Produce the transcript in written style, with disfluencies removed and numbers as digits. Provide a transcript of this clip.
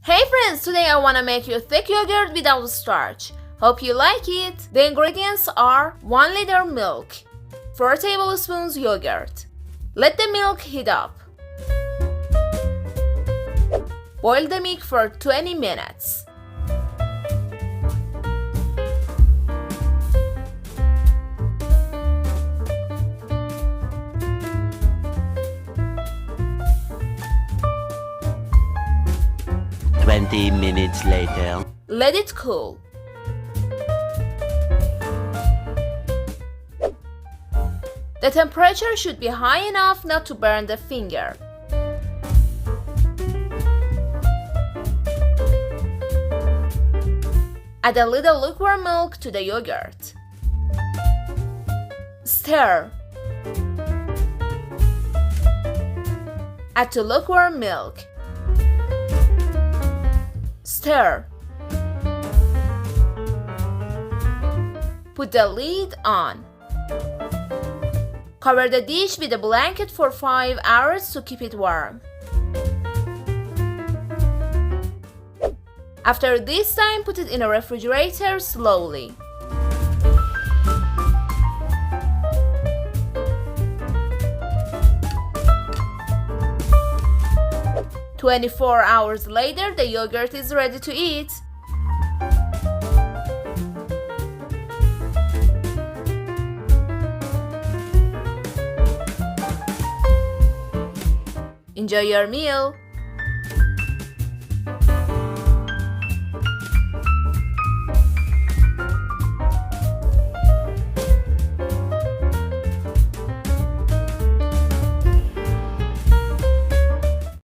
Hey friends, today I wanna make you thick yogurt without starch. Hope you like it. The ingredients are 1 liter milk, 4 tablespoons yogurt. Let the milk heat up. Boil the milk for 20 minutes. Twenty minutes later. Let it cool. The temperature should be high enough not to burn the finger. Add a little lukewarm milk to the yogurt. Stir. Add to lukewarm milk. Stir. Put the lid on. Cover the dish with a blanket for 5 hours to keep it warm. After this time, put it in a refrigerator slowly. "24 hours later, the yogurt is ready to eat. Enjoy your meal!